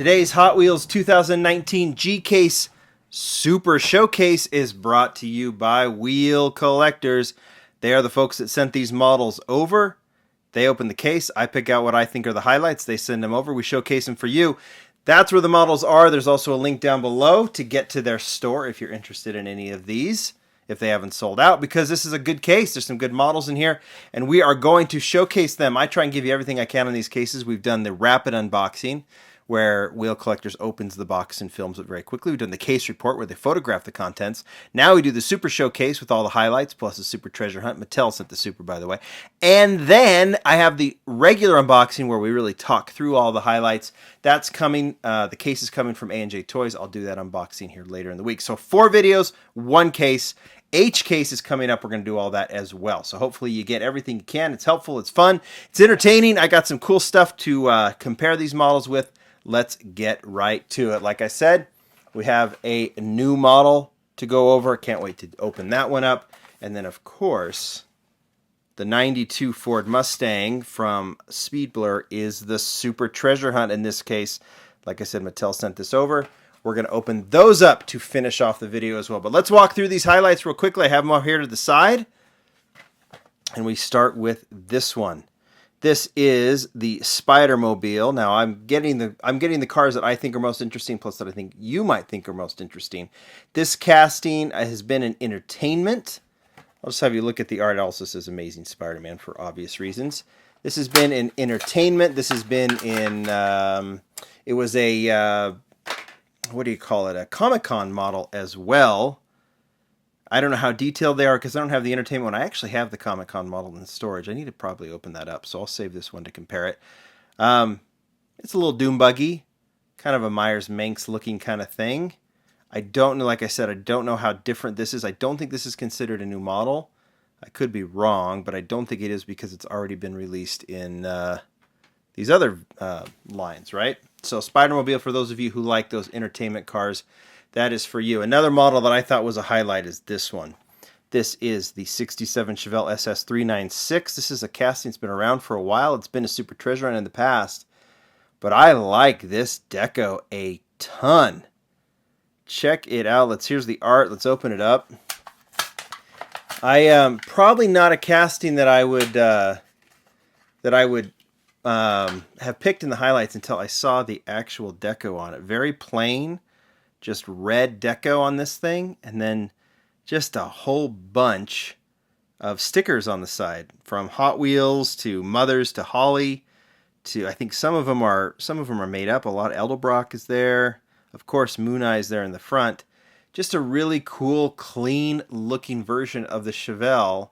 Today's Hot Wheels 2019 G-Case Super Showcase is brought to you by Wheel Collectors. They are the folks that sent these models over. They open the case. I pick out what I think are the highlights. They send them over. We showcase them for you. That's where the models are. There's also a link down below to get to their store if you're interested in any of these, if they haven't sold out, because this is a good case. There's some good models in here, and we are going to showcase them. I try and give you everything I can on these cases. We've done the rapid unboxing, where Wheel Collectors opens the box and films it very quickly. We've done the case report, where they photograph the contents. Now we do the Super Showcase with all the highlights, plus the Super Treasure Hunt. Mattel sent the Super, by the way. And then I have the regular unboxing, where we really talk through all the highlights. That's coming. The case is coming from A&J Toys. I'll do that unboxing here later in the week. So 4 videos, 1 case. H case is coming up. We're going to do all that as well. So hopefully you get everything you can. It's helpful. It's fun. It's entertaining. I got some cool stuff to compare these models with. Let's get right to it. Like I said, we have a new model to go over. Can't wait to open that one up. And then, of course, the 92 Ford Mustang from Speed Blur is the Super Treasure Hunt. In this case, like I said, Mattel sent this over. We're going to open those up to finish off the video as well. But let's walk through these highlights real quickly. I have them all here to the side. And we start with this one. This is the Spider-Mobile. Now I'm getting the cars that I think are most interesting, plus that I think you might think are most interesting. This casting has been an entertainment. I'll just have you look at the art. It also says Amazing Spider-Man for obvious reasons. This has been an entertainment. This has been in, it was a, what do you call it? A Comic-Con model as well. I don't know how detailed they are because I don't have the entertainment one. I actually have the Comic-Con model in storage. I need to probably open that up, so I'll save this one to compare it. It's a little Doom Buggy, kind of a Myers-Manx looking kind of thing. I don't know, like I said, I don't know how different this is. I don't think this is considered a new model. I could be wrong, but I don't think it is because it's already been released in these other lines, right? So Spider-Mobile, for those of you who like those entertainment cars, that is for you. Another model that I thought was a highlight is this one. This is the 67 Chevelle SS396. This is a casting that's been around for a while. It's been a Super Treasure Hunt in the past. But I like this deco a ton. Check it out. Here's the art. Let's open it up. Probably not a casting that I would have picked in the highlights until I saw the actual deco on it. Very plain. Just red deco on this thing, and then just a whole bunch of stickers on the side, from Hot Wheels to Mothers to Holly to, I think some of them are made up. A lot of Edelbrock is there. Of course, Moon Eye's there in the front. Just a really cool, clean looking version of the Chevelle,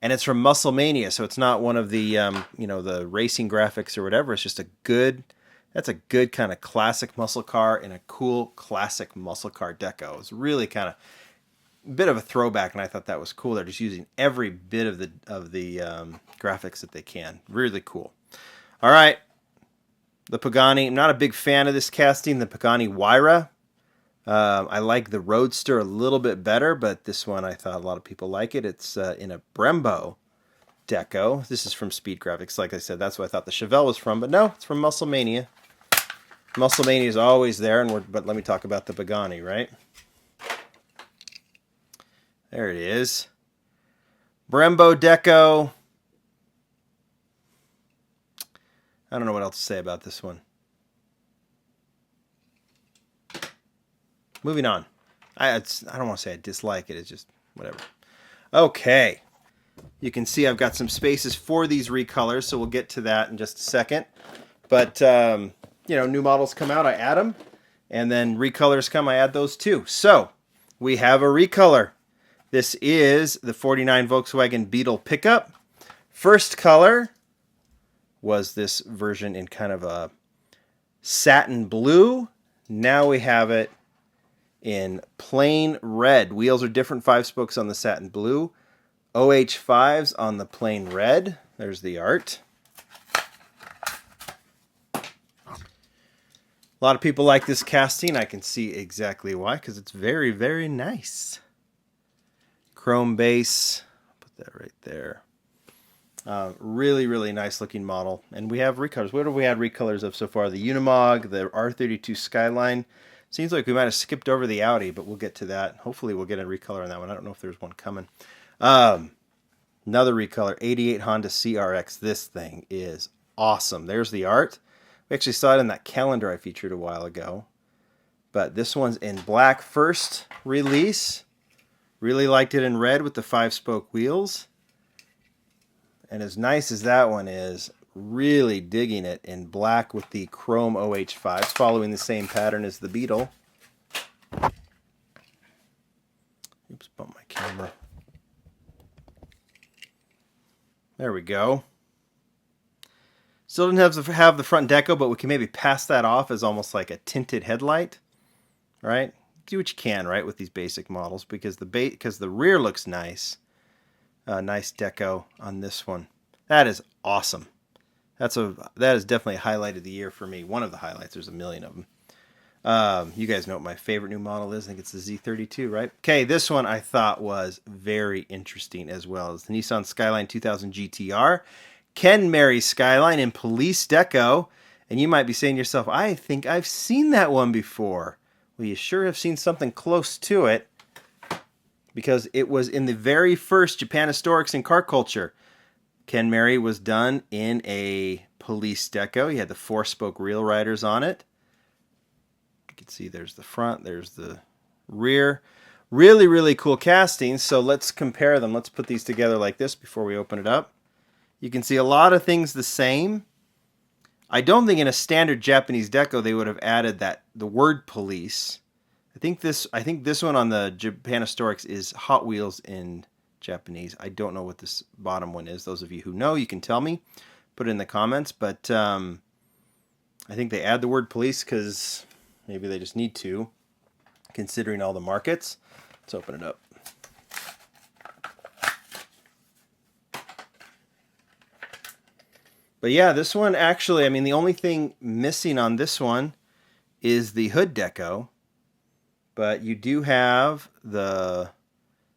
and it's from Muscle Mania, so it's not one of the the racing graphics or whatever. It's just that's a good kind of classic muscle car in a cool classic muscle car deco. It's really kind of a bit of a throwback, and I thought that was cool. They're just using every bit of the graphics that they can. Really cool. All right, the Pagani. I'm not a big fan of this casting. The Pagani Huayra. I like the Roadster a little bit better, but this one I thought a lot of people like it. It's in a Brembo deco. This is from Speed Graphics. Like I said, that's what I thought the Chevelle was from, but no, it's from Muscle Mania. Muscle Mania is always there, but let me talk about the Pagani, right? There it is. Brembo deco. I don't know what else to say about this one. Moving on. I don't want to say I dislike it. It's just whatever. Okay. You can see I've got some spaces for these recolors, so we'll get to that in just a second. But, new models come out, I add them. And then recolors come, I add those too. So, we have a recolor. This is the 49 Volkswagen Beetle pickup. First color was this version in kind of a satin blue. Now we have it in plain red. Wheels are different, 5 spokes on the satin blue. OH5s on the plain red. There's the art. A lot of people like this casting. I can see exactly why, because it's very, very nice. Chrome base. Put that right there. Really, really nice looking model. And we have recolors. What have we had recolors of so far? The Unimog, the R32 Skyline. Seems like we might have skipped over the Audi, but we'll get to that. Hopefully we'll get a recolor on that one. I don't know if there's one coming. Another recolor, 88 Honda CRX. This thing is awesome. There's the art. We actually saw it in that calendar I featured a while ago. But this one's in black first release. Really liked it in red with the 5-spoke wheels. And as nice as that one is, really digging it in black with the chrome OH5s, following the same pattern as the Beetle. Oops, bumped my camera. There we go. Still didn't have the front deco, but we can maybe pass that off as almost like a tinted headlight, right? Do what you can, right, with these basic models, because the rear looks nice. Nice deco on this one. That is awesome. That is definitely a highlight of the year for me. One of the highlights. There's a million of them. You guys know what my favorite new model is. I think it's the Z32, right? Okay, this one I thought was very interesting as well. It's the Nissan Skyline 2000 GTR. Ken Mary Skyline in police deco. And you might be saying to yourself, I think I've seen that one before. Well, you sure have seen something close to it, because it was in the very first Japan Historics in Car Culture. Ken Mary was done in a police deco. He had the 4-spoke reel riders on it. You can see there's the front, there's the rear. Really, really cool castings. So let's compare them. Let's put these together like this before we open it up. You can see a lot of things the same. I don't think in a standard Japanese deco they would have added the word police. I think this one on the Japan Historics is Hot Wheels in Japanese. I don't know what this bottom one is. Those of you who know, you can tell me. Put it in the comments. But I think they add the word police because maybe they just need to, considering all the markets. Let's open it up. But yeah, this one actually, I mean, the only thing missing on this one is the hood deco. But you do have the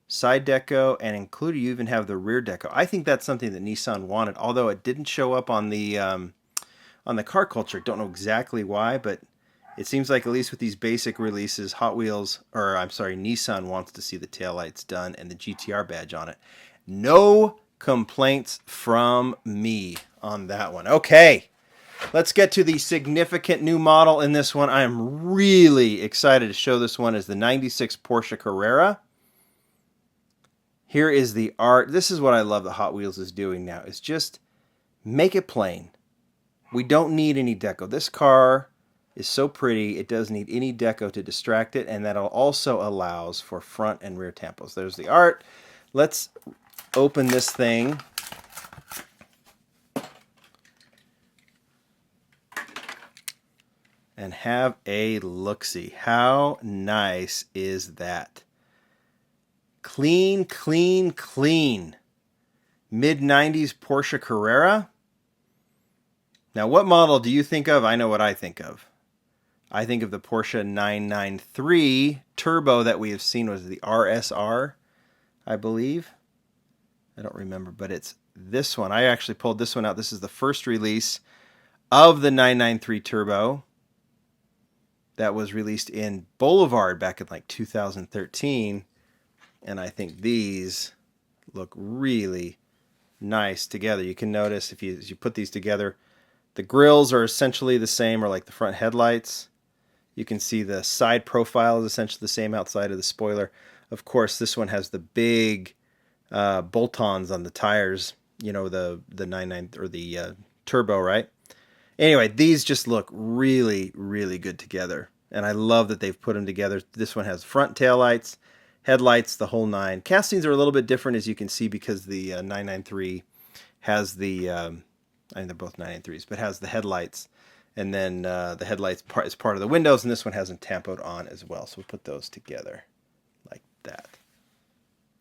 side deco, and included you even have the rear deco. I think that's something that Nissan wanted, although it didn't show up on the Car Culture. Don't know exactly why, but it seems like at least with these basic releases, Nissan wants to see the taillights done and the GTR badge on it. No complaints from me on that one. Okay. Let's get to the significant new model in this one. I am really excited to show this one as the 96 Porsche Carrera. Here is the art. This is what I love that Hot Wheels is doing now. It's just make it plain. We don't need any deco. This car is so pretty, it doesn't need any deco to distract it, and that also allows for front and rear tampos. There's the art. Let's open this thing. And have a look-see. How nice is that? Clean, clean, clean. Mid-90s Porsche Carrera. Now, what model do you think of? I know what I think of. I think of the Porsche 993 Turbo that we have seen. Was the RSR, I believe. I don't remember, but it's this one. I actually pulled this one out. This is the first release of the 993 Turbo. That was released in Boulevard back in like 2013. And I think these look really nice together. You can notice as you put these together, the grills are essentially the same, or like the front headlights. You can see the side profile is essentially the same outside of the spoiler. Of course, this one has the big bolt-ons on the tires, you know, the 99 or the Turbo, right? Anyway, these just look really, really good together. And I love that they've put them together. This one has front taillights, headlights, the whole nine. Castings are a little bit different, as you can see, because the 993 has the, I mean, they're both 993s, but has the headlights. And then the headlights is part of the windows, and this one has them tampoed on as well. So we'll put those together like that.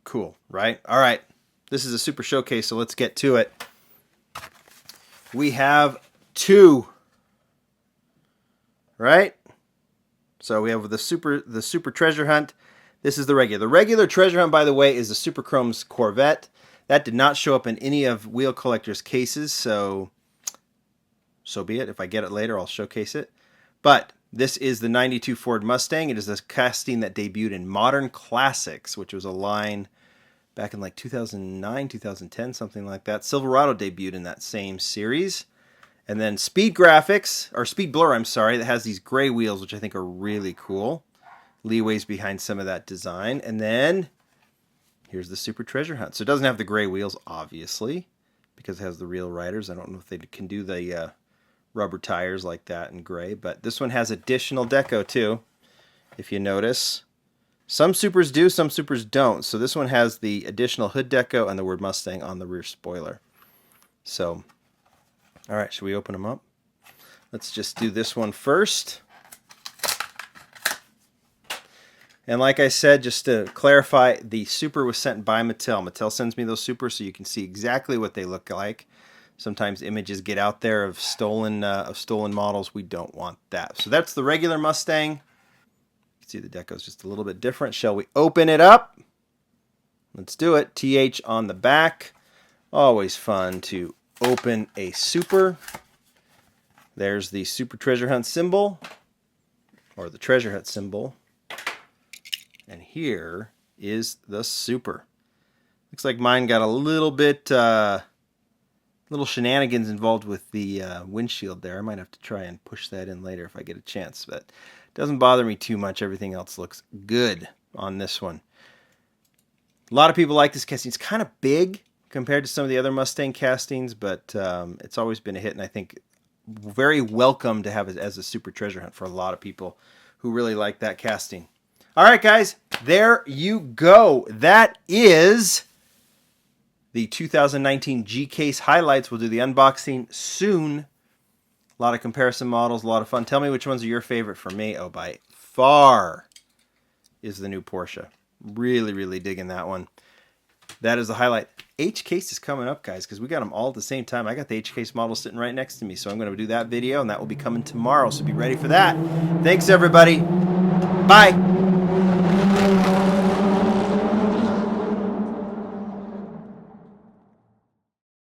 Cool, right? All right. This is a super showcase, so let's get to it. We have two, right? So we have the super treasure hunt. This is the regular. The regular treasure hunt, by the way, is the Super Chrome's Corvette. That did not show up in any of Wheel Collector's cases, so be it. If I get it later, I'll showcase it. But this is the 92 Ford Mustang. It is a casting that debuted in Modern Classics, which was a line back in like 2009, 2010, something like that. Silverado debuted in that same series. And then Speed Graphics, or Speed Blur, I'm sorry, that has these gray wheels, which I think are really cool. Leeways behind some of that design. And then here's the Super Treasure Hunt. So it doesn't have the gray wheels, obviously, because it has the real riders. I don't know if they can do the rubber tires like that in gray, but this one has additional deco too, if you notice. Some Supers do, some Supers don't. So this one has the additional hood deco and the word Mustang on the rear spoiler. So, all right, should we open them up? Let's just do this one first. And like I said, just to clarify, the Super was sent by Mattel. Mattel sends me those Supers so you can see exactly what they look like. Sometimes images get out there of stolen models. We don't want that. So that's the regular Mustang. You can see the deco is just a little bit different. Shall we open it up? Let's do it. TH on the back. Always fun to open a Super. There's the Super Treasure Hunt symbol, or the Treasure Hunt symbol. And here is the Super. Looks like mine got a little bit... little shenanigans involved with the windshield there. I might have to try and push that in later if I get a chance, but it doesn't bother me too much. Everything else looks good on this one. A lot of people like this casting. It's kind of big compared to some of the other Mustang castings, but it's always been a hit, and I think very welcome to have it as a Super Treasure Hunt for a lot of people who really like that casting. All right, guys, there you go. That is the 2019 G-Case highlights. We'll do the unboxing soon. A lot of comparison models, a lot of fun. Tell me which ones are your favorite. For me, oh, by far is the new Porsche. Really, really digging that one. That is the highlight. H-Case is coming up, guys, because we got them all at the same time. I got the H-Case model sitting right next to me, so I'm going to do that video, and that will be coming tomorrow, so be ready for that. Thanks, everybody. Bye.